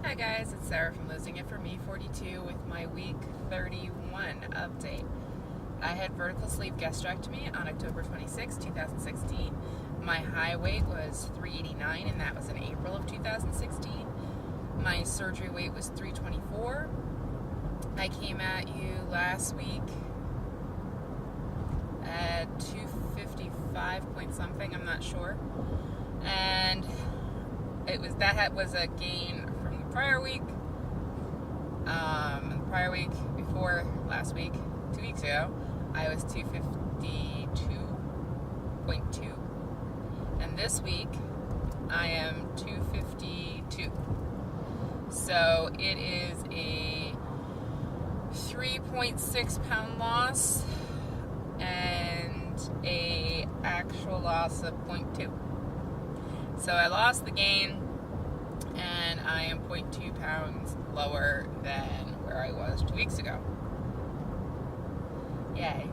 Hi guys, it's Sarah from Losing It For Me 42 with my week 31 update. I had vertical sleeve gastrectomy on October 26, 2016. My high weight was 389 and that was in April of 2016. My surgery weight was 324. I came at you last week at 255 point something, I'm not sure. And that was a gain from the prior week. The prior week before last week, 2 weeks ago, I was 252.2. And this week, I am 252. So it is a 3.6 pound loss and a actual loss of 0.2. So I lost the gain, and I am 0.2 pounds lower than where I was 2 weeks ago. Yay.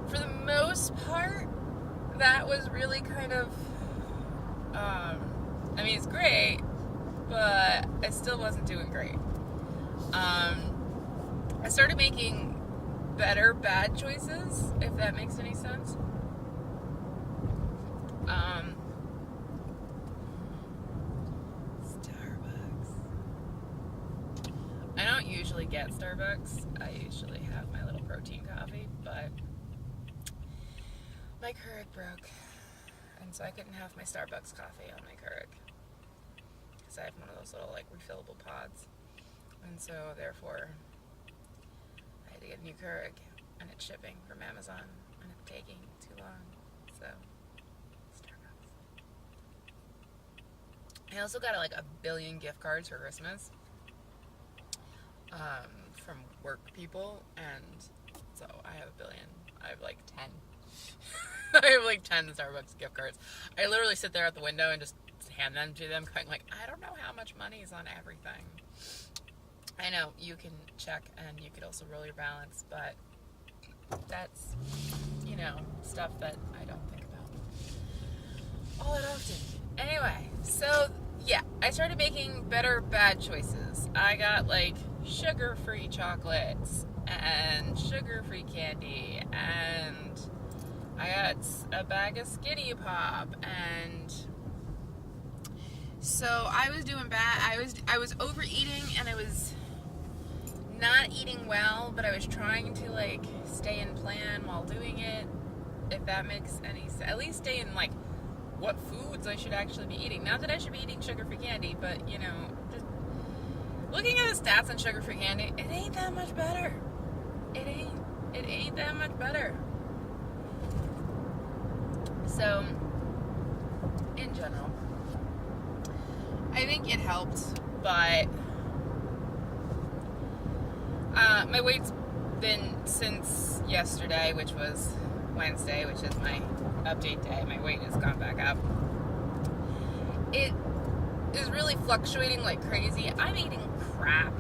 For the most part, that was really kind of, it's great, but I still wasn't doing great. I started making better bad choices, if that makes any sense. Starbucks. I don't usually get Starbucks. I usually have my little protein coffee, but my Keurig broke, and so I couldn't have my Starbucks coffee on my Keurig because I have one of those little refillable pods, and so therefore I had to get a new Keurig, and it's shipping from Amazon, and it's taking too long, so Starbucks. I also got a billion gift cards for Christmas from work people, and so I have a billion. I have 10. I have 10 Starbucks gift cards. I literally sit there at the window and just hand them to them, going I don't know how much money is on everything. I know you can check and you could also roll your balance, but that's, stuff that I don't think about all that often. Anyway, so yeah, I started making better bad choices. I got sugar-free chocolates and sugar-free candy, and I got a bag of Skinny Pop, and so I was doing bad. I was overeating, and I was not eating well, but I was trying to stay in plan while doing it, if that makes any sense. At least stay in what foods I should actually be eating. Not that I should be eating sugar-free candy, but just looking at the stats on sugar-free candy, it ain't that much better. It ain't that much better. So, in general, I think it helped, but my weight's been, since yesterday, which was Wednesday, which is my update day, my weight has gone back up. It is really fluctuating like crazy. I'm eating crap.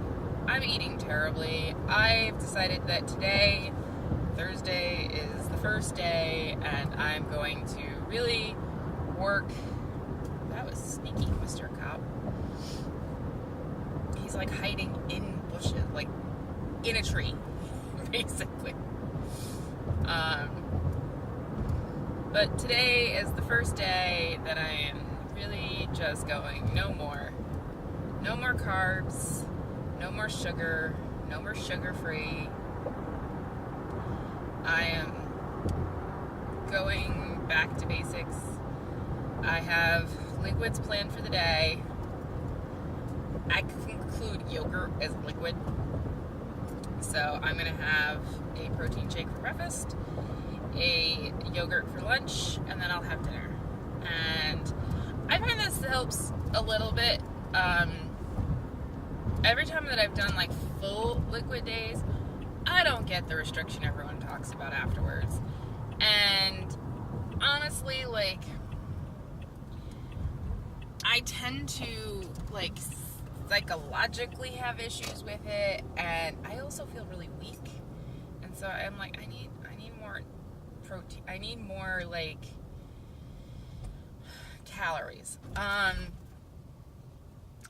I'm eating terribly. I've decided that today, Thursday, is the first day, and I'm going to really work. That was sneaky, Mr. Cop. He's hiding in bushes, in a tree, basically. But today is the first day that I am really just going, no more carbs, no more sugar, no more sugar-free. I am going back to basics. I have liquids planned for the day. I conclude yogurt as liquid. So I'm going to have a protein shake for breakfast, a yogurt for lunch, and then I'll have dinner. And I find this helps a little bit. Every time that I've done full liquid days, I don't get the restriction everyone talks about afterwards. And honestly, I tend to psychologically have issues with it, and I also feel really weak. And so I'm I need more protein. I need more calories.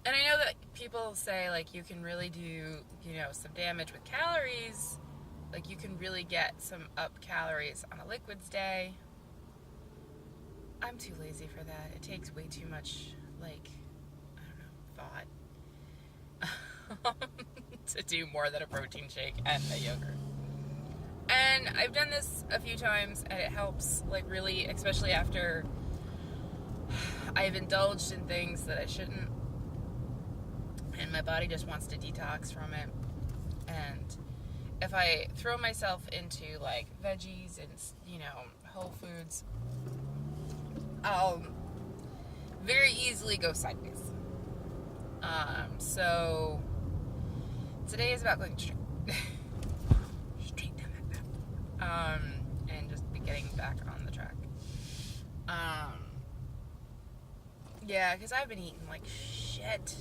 And I know that people say, like, you can really do, you know, some damage with calories. Like, you can really get some up calories on a liquids day. I'm too lazy for that. It takes way too much, like, I don't know, thought to do more than a protein shake and a yogurt. And I've done this a few times, and it helps, like, really, especially after I've indulged in things that I shouldn't, and my body just wants to detox from it. And if I throw myself into, like, veggies and, you know, whole foods, I'll very easily go sideways. So today is about going straight down that path, and just be getting back on the track. Yeah, because I've been eating like shit.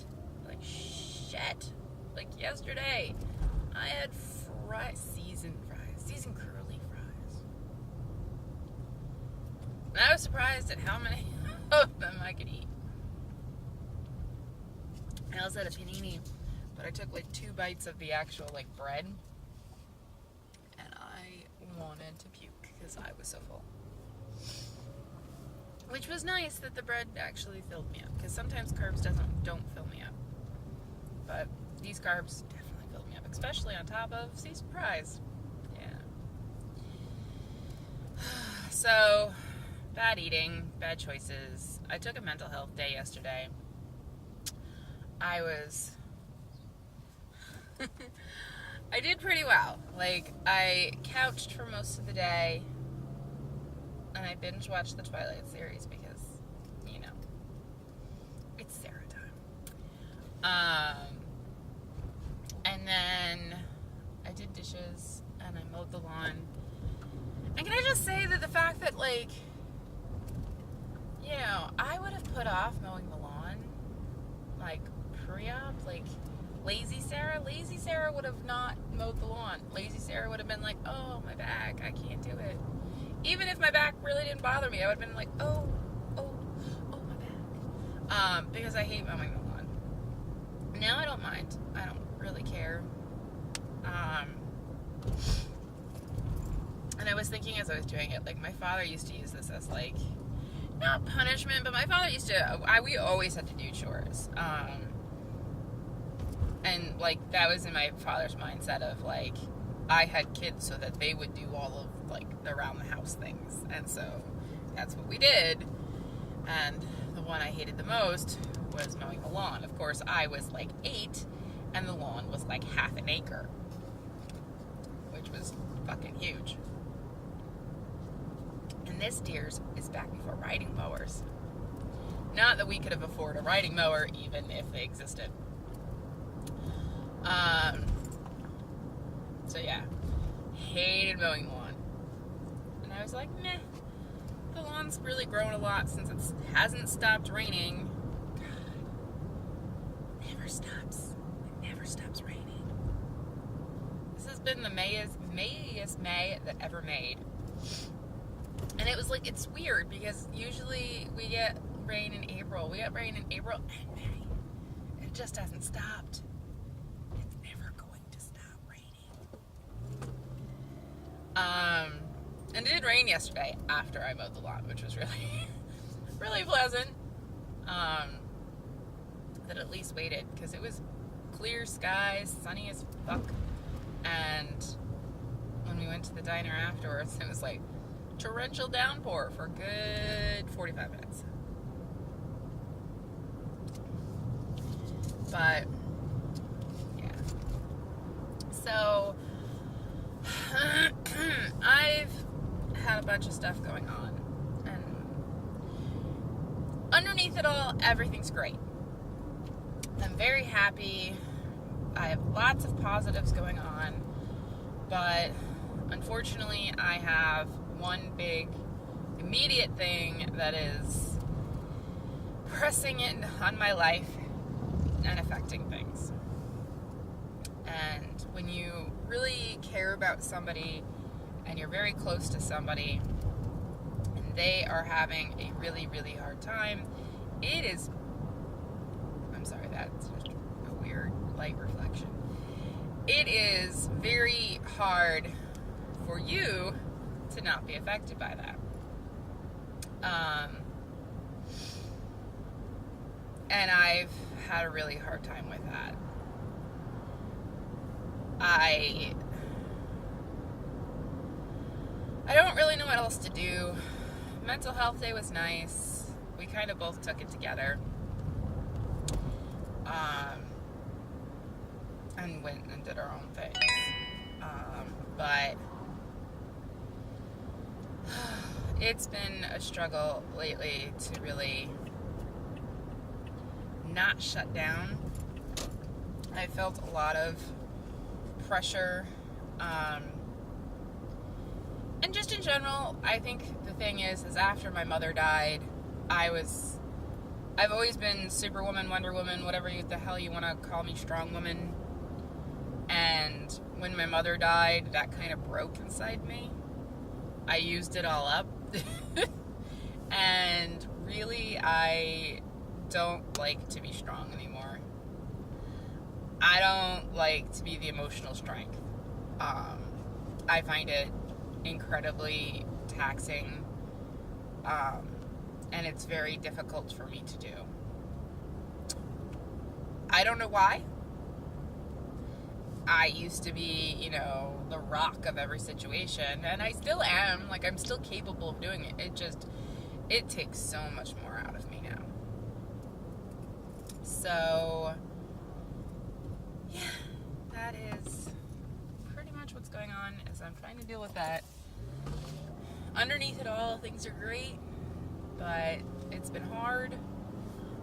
Like yesterday, I had seasoned curly fries. And I was surprised at how many of them I could eat. I also had a panini, but I took like 2 bites of the actual like bread, and I wanted to puke because I was so full. Which was nice that the bread actually filled me up, because sometimes carbs don't fill me up. But these carbs definitely filled me up, especially on top of seasoned fries. Yeah. So, bad eating, bad choices. I took a mental health day yesterday. I did pretty well. Like, I couched for most of the day, and I binge watched the Twilight series because, you know, it's Sarah time. And then I did dishes, and I mowed the lawn. And can I just say that the fact that, like, you know, I would have put off mowing the lawn, like, pre-op, like, Lazy Sarah would have not mowed the lawn. Lazy Sarah would have been like, oh, my back, I can't do it. Even if my back really didn't bother me, I would have been like, oh, my back. Because I hate mowing the lawn. Now I don't mind. I don't really care. And I was thinking as I was doing it, like, my father used to use this as, like, not punishment, but my father used to, we always had to do chores. And, like, that was in my father's mindset of, like, I had kids so that they would do all of, like, the around-the-house things. And so that's what we did. And the one I hated the most was mowing the lawn. Of course, I was, like, 8, and the lawn was, like, half an acre, which was fucking huge. And this, dears, is back before riding mowers. Not that we could have afforded a riding mower, even if they existed. So yeah, hated mowing the lawn. And I was like, meh, the lawn's really grown a lot since it hasn't stopped raining. God, never stops. It never stops raining. This has been the Mayest May that ever made. And it was like, it's weird because usually we get rain in April. We got rain in April and May. It just hasn't stopped. It's never going to stop raining. And it did rain yesterday after I mowed the lawn, which was really, really pleasant. That at least waited, because it was clear skies, sunny as fuck. And when we went to the diner afterwards, it was like torrential downpour for a good 45 minutes. But yeah, so I've had a bunch of stuff going on, and underneath it all, everything's great. I'm very happy. I have lots of positives going on, but unfortunately I have one big immediate thing that is pressing in on my life and affecting things. And when you really care about somebody and you're very close to somebody and they are having a really, really hard time, it is I'm sorry, that's just a weird light reflection. It is very hard for you to not be affected by that. And I've had a really hard time with that. I don't really know what else to do. Mental health day was nice. We kind of both took it together. And went and did our own things. But it's been a struggle lately to really not shut down. I felt a lot of pressure. And just in general, I think the thing is after my mother died, I've always been Superwoman, Wonder Woman, whatever the hell you want to call me, strong woman. And when my mother died, that kind of broke inside me. I used it all up. And really, I don't like to be strong anymore. I don't like to be the emotional strength. I find it incredibly taxing. And it's very difficult for me to do. I don't know why. I used to be, the rock of every situation, and I still am. Like, I'm still capable of doing it. It takes so much more out of me now. So, yeah, that is pretty much what's going on, is I'm trying to deal with that. Underneath it all, things are great, but it's been hard.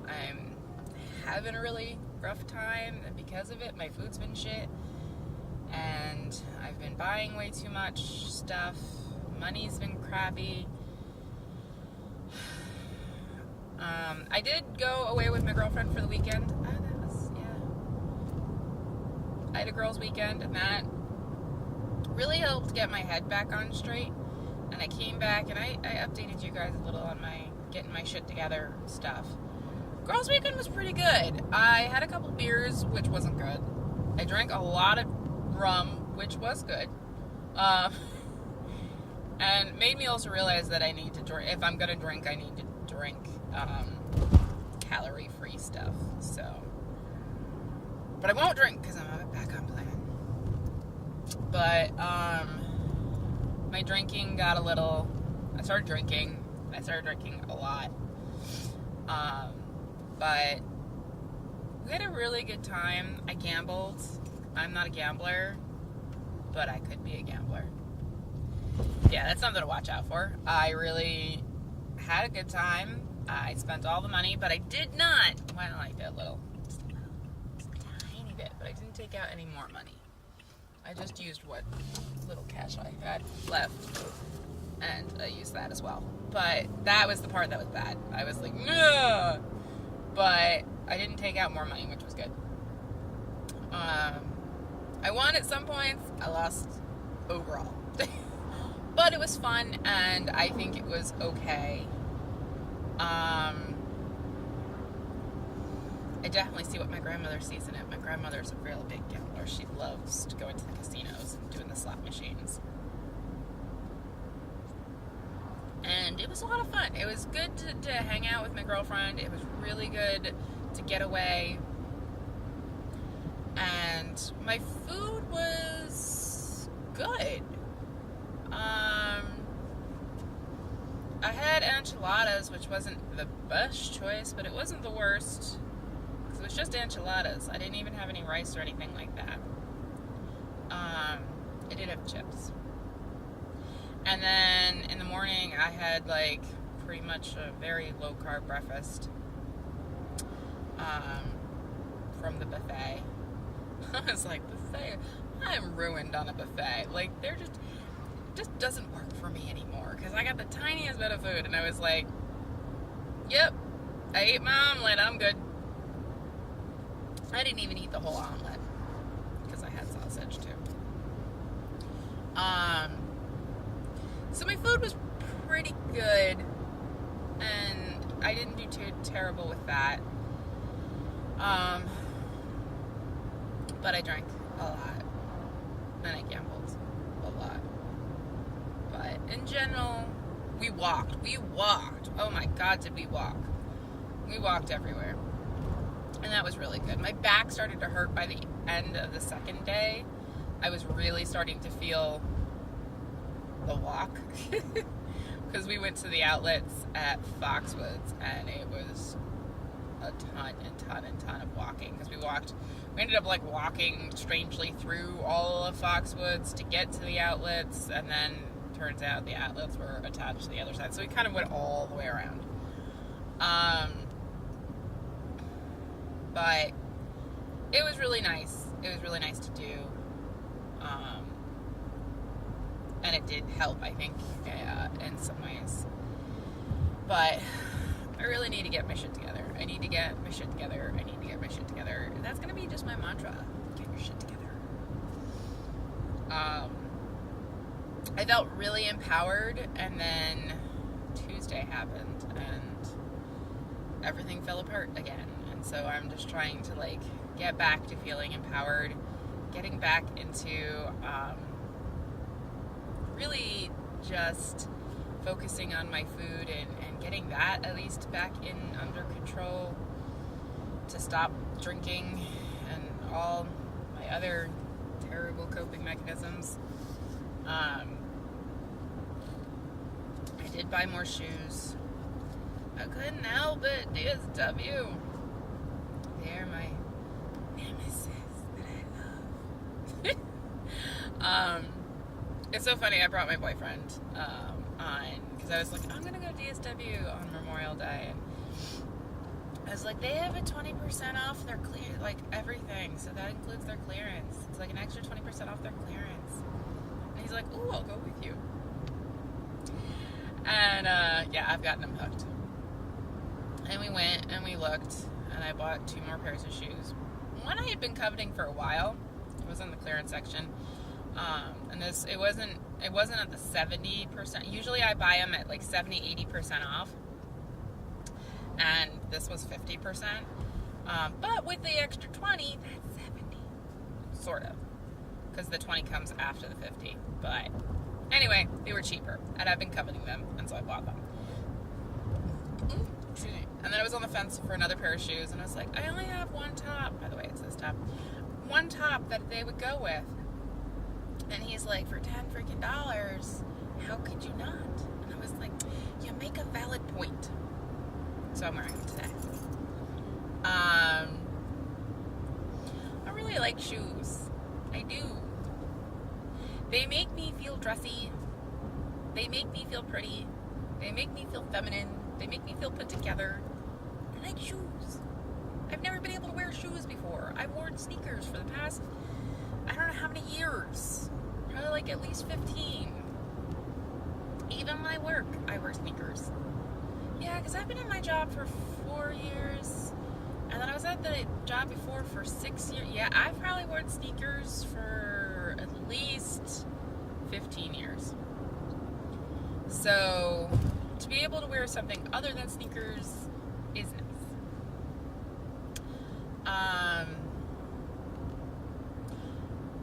I'm having a really rough time, and because of it, my food's been shit. And I've been buying way too much stuff. Money's been crappy. I did go away with my girlfriend for the weekend. I had a girls' weekend, and that really helped get my head back on straight. And I came back, and I updated you guys a little on my getting my shit together stuff. Girls' weekend was pretty good. I had a couple beers, which wasn't good. I drank a lot of rum, which was good. And made me also realize that I need to drink. If I'm gonna drink, I need to drink calorie-free stuff. So, but I won't drink because I'm back on plan. But my drinking got a little. I started drinking a lot. But we had a really good time. I gambled. I'm not a gambler, but I could be a gambler. Yeah, that's something to watch out for. I really had a good time. I spent all the money, but I did not. Well, I did a little. Just a tiny bit, but I didn't take out any more money. I just used what little cash I had left, and I used that as well. But that was the part that was bad. I was like, no! But I didn't take out more money, which was good. I won at some points. I lost overall. But it was fun, and I think it was okay. I definitely see what my grandmother sees in it. My grandmother's a real big gambler. She loves to go into the casinos and doing the slot machines. And it was a lot of fun. It was good to hang out with my girlfriend. It was really good to get away. And my food was good. I had enchiladas, which wasn't the best choice, but it wasn't the worst. Because it was just enchiladas. I didn't even have any rice or anything like that. I did have chips. And then in the morning, I had pretty much a very low carb breakfast from the buffet. I was like, buffet? I'm ruined on a buffet. They're just, it just doesn't work for me anymore. Because I got the tiniest bit of food, and I was like, yep, I ate my omelet, I'm good. I didn't even eat the whole omelet, because I had sausage too. So my food was pretty good, and I didn't do too terrible with that. Um, but I drank a lot, and I gambled a lot. But in general, we walked. Oh my God, did we walk? We walked everywhere. And that was really good. My back started to hurt by the end of the second day. I was really starting to feel the walk. Because we went to the outlets at Foxwoods, and it was a ton of walking. Because we ended up like walking strangely through all of Foxwoods to get to the outlets, and then turns out the outlets were attached to the other side. So we kind of went all the way around. But it was really nice. It was really nice to do. And it did help, I think, in some ways. But I really need to get my shit together. I need to get my shit together. And that's going to be just my mantra. Get your shit together. I felt really empowered, and then Tuesday happened, and everything fell apart again. And so I'm just trying to, like, get back to feeling empowered, getting back into really just focusing on my food and getting that at least back in under control, to stop drinking and all my other terrible coping mechanisms. I did buy more shoes. I couldn't help it. DSW. They're my nemesis that I love. It's so funny. I brought my boyfriend on because I was like, I'm gonna go DSW on Memorial Day, and I was like, they have a 20% off their everything, so that includes their clearance. It's like an extra 20% off their clearance. And he's like, ooh, I'll go with you. And yeah, I've gotten him hooked. And we went and we looked, and I bought 2 more pairs of shoes. One I had been coveting for a while. It was in the clearance section. And it wasn't at the 70%. Usually I buy them at like 70-80% off. And this was 50%. But with the extra 20, that's 70. Sort of. Because the 20 comes after the 50. But anyway, they were cheaper. And I've been coveting them. And so I bought them. And then I was on the fence for another pair of shoes. And I was like, I only have one top. By the way, it's this top. One top that they would go with. And he's like, for $10 freaking, how could you not? And I was like, you make a valid point. So I'm wearing them today. I really like shoes. I do. They make me feel dressy. They make me feel pretty. They make me feel feminine. They make me feel put together. I like shoes. I've never been able to wear shoes before. I've worn sneakers for the past, I don't know how many years. Probably like at least 15. Even when I work, I wear sneakers. Yeah, because I've been in my job for 4 years. And then I was at the job before for 6 years. Yeah, I've probably worn sneakers for at least 15 years. So, to be able to wear something other than sneakers is nice.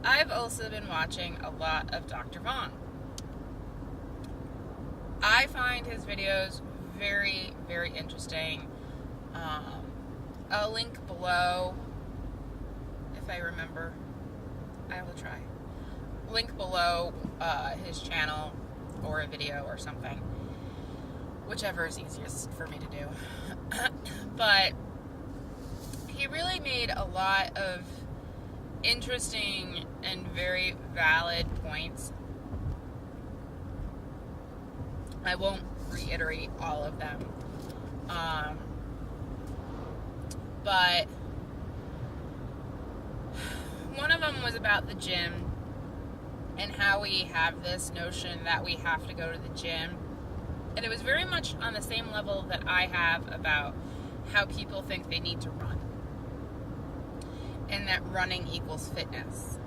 I've also been watching a lot of Dr. Vaughn. I find his videos very, very interesting. I'll link below, if I remember. I will try. Link below his channel or a video or something. Whichever is easiest for me to do. But he really made a lot of interesting and very valid points. I won't reiterate all of them. But one of them was about the gym and how we have this notion that we have to go to the gym. And it was very much on the same level that I have about how people think they need to run. And that running equals fitness.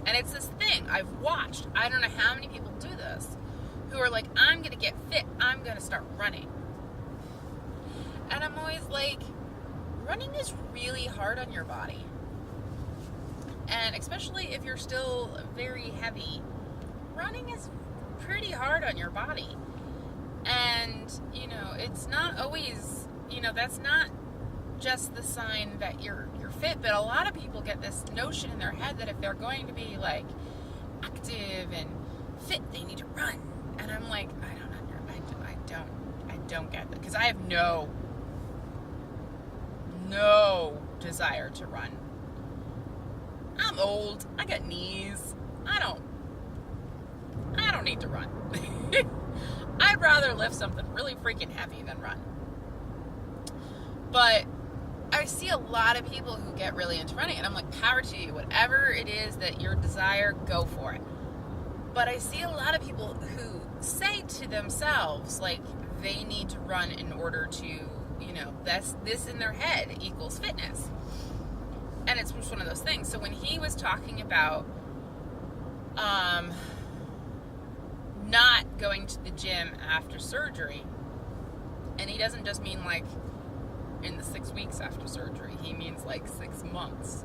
And it's this thing I've watched. I don't know how many people do this. Who are like, I'm going to get fit. I'm going to start running. And I'm always like, running is really hard on your body. And especially if you're still very heavy, running is pretty hard on your body. And, it's not always, that's not just the sign that you're fit, but a lot of people get this notion in their head that if they're going to be, like, active and fit, they need to run. And I'm like, I don't get that, because I have no desire to run. I'm old. I got knees. I don't need to run. I'd rather lift something really freaking heavy than run. But I see a lot of people who get really into running, and I'm like, power to you. Whatever it is that your desire, go for it. But I see a lot of people who say to themselves, like, they need to run in order to, this in their head equals fitness. And it's just one of those things. So when he was talking about not going to the gym after surgery, and he doesn't just mean like in the 6 weeks after surgery, he means like 6 months.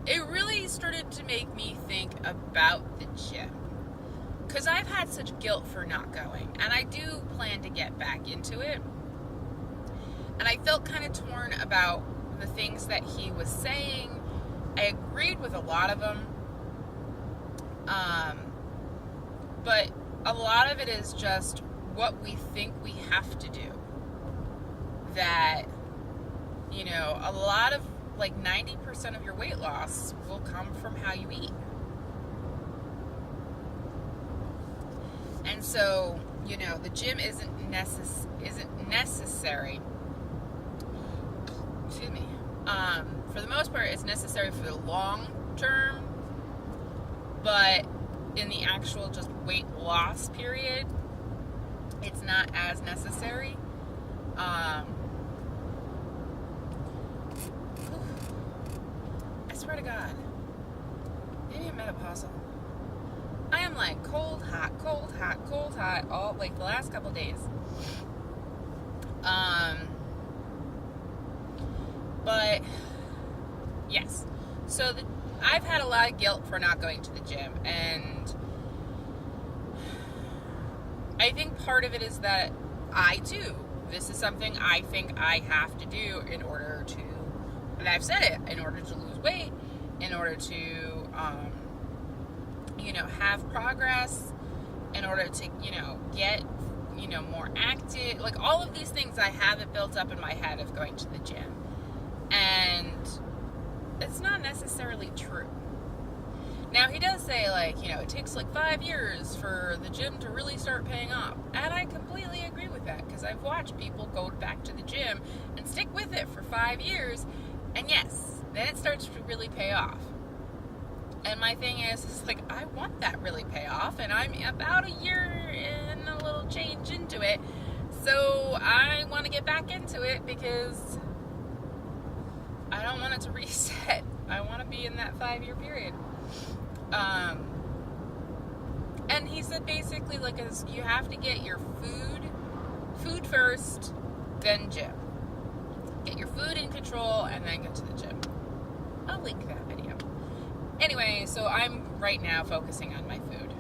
It really started to make me think about the gym, because I've had such guilt for not going, and I do plan to get back into it. And I felt kind of torn about the things that he was saying. I agreed with a lot of them. But a lot of it is just what we think we have to do. That, a lot of, like, 90% of your weight loss will come from how you eat. And so, the gym isn't necessary. Excuse me. For the most part, it's necessary for the long term, but in the actual just weight loss period, it's not as necessary. I swear to God, maybe I'm menopausal. I am like cold, hot, all like the last couple days. But yes, so I've had a lot of guilt for not going to the gym, and I think part of it is that this is something I think I have to do in order to, and I've said it, in order to lose weight, in order to have progress, in order to get more active, like all of these things. I have it built up in my head of going to the gym. And it's not necessarily true. Now, he does say, like, it takes like 5 years for the gym to really start paying off. And I completely agree with that, because I've watched people go back to the gym and stick with it for 5 years. And yes, then it starts to really pay off. And my thing is like, I want that really pay off. And I'm about a year and a little change into it. So I want to get back into it, because I don't want it to reset. I want to be in that 5-year period. And he said basically, like, you have to get your food first, then gym. Get your food in control, and then get to the gym. I'll link that video. Anyway, so I'm right now focusing on my food.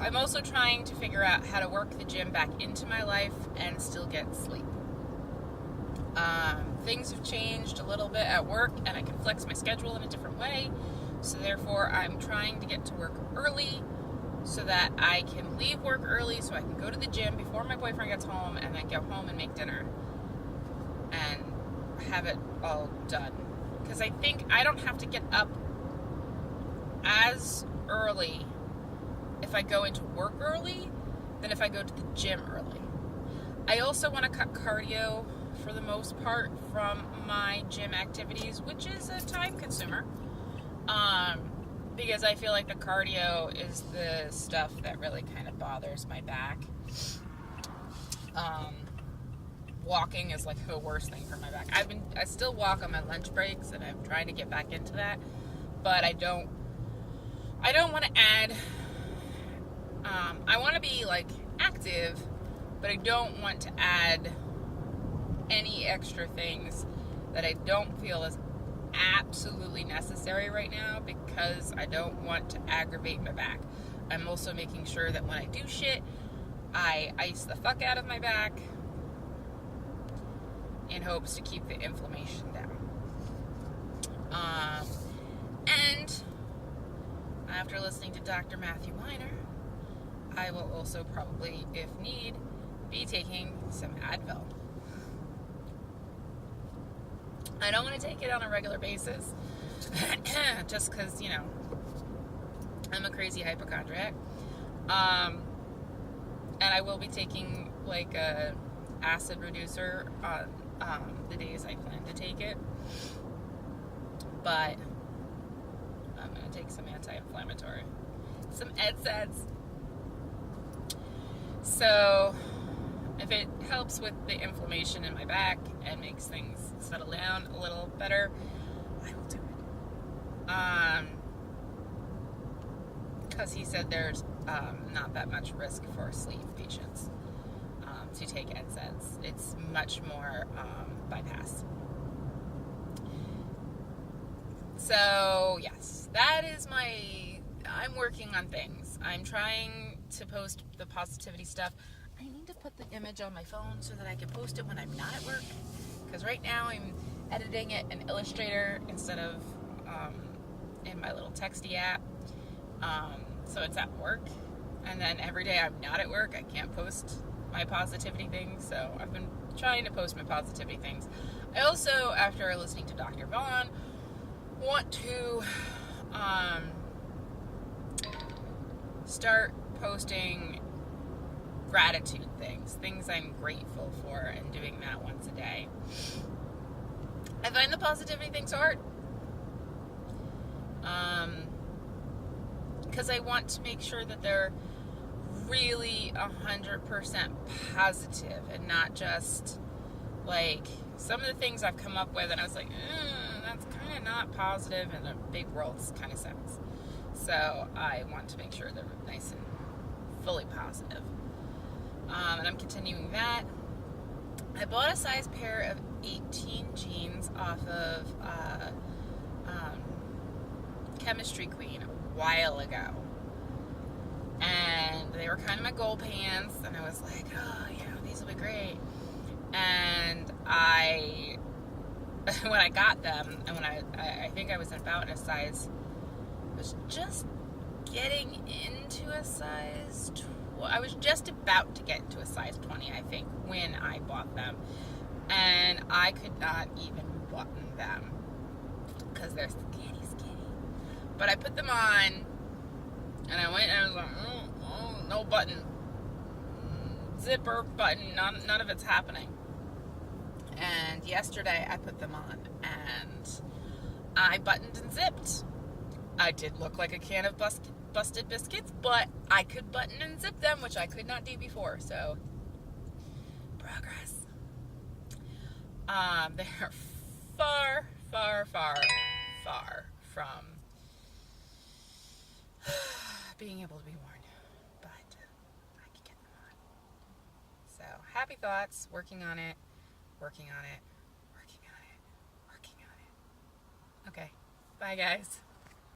I'm also trying to figure out how to work the gym back into my life and still get sleep. Things have changed a little bit at work, and I can flex my schedule in a different way. So therefore, I'm trying to get to work early so that I can leave work early so I can go to the gym before my boyfriend gets home, and then go home and make dinner and have it all done. Because I think I don't have to get up as early if I go into work early than if I go to the gym early. I also want to cut cardio for the most part from my gym activities, which is a time consumer, because I feel like the cardio is the stuff that really kind of bothers my back. Walking is like the worst thing for my back. I still walk on my lunch breaks, and I'm trying to get back into that, but I don't want to add, I want to be like active, but I don't want to add any extra things that I don't feel is absolutely necessary right now, because I don't want to aggravate my back. I'm also making sure that when I do shit, I ice the fuck out of my back in hopes to keep the inflammation down. And after listening to Dr. Matthew Weiner, I will also probably, if need, be taking some Advil. I don't want to take it on a regular basis, just because, you know, I'm a crazy hypochondriac. And I will be taking, like, a acid reducer on the days I plan to take it. But I'm going to take some anti-inflammatory. Some NSAIDs. So, if it helps with the inflammation in my back and makes things settle down a little better, I will do it. Because he said there's not that much risk for sleep patients to take NSAIDs. It's much more bypass. So, yes, that is I'm working on things. I'm trying to post the positivity stuff. I need to put the image on my phone so that I can post it when I'm not at work. Because right now I'm editing it in Illustrator instead of in my little texty app. So it's at work. And then every day I'm not at work, I can't post my positivity things. So I've been trying to post my positivity things. I also, after listening to Dr. Vaughn, want to start posting gratitude things I'm grateful for, and doing that once a day. I find the positivity things hard, because I want to make sure that they're really 100% positive, and not just like some of the things I've come up with and I was like, that's kind of not positive in a big world kind of sense. So I want to make sure they're nice and fully positive. And I'm continuing that. I bought a size pair of 18 jeans off of Chemistry Queen a while ago. And they were kind of my goal pants, and I was like, oh, yeah, these will be great. And when I got them, and when I think I was about in a size, I was just getting into a size, I was just about to get into a size 20, I think, when I bought them. And I could not even button them, because they're skinny. But I put them on, and I went and I was like, no button. Zipper button, none of it's happening. And yesterday I put them on, and I buttoned and zipped. I did look like a can of busted biscuits, but I could button and zip them, which I could not do before, so progress. They're far, far, far, far from being able to be worn, but I could get them on. So, happy thoughts, working on it. Okay, bye guys.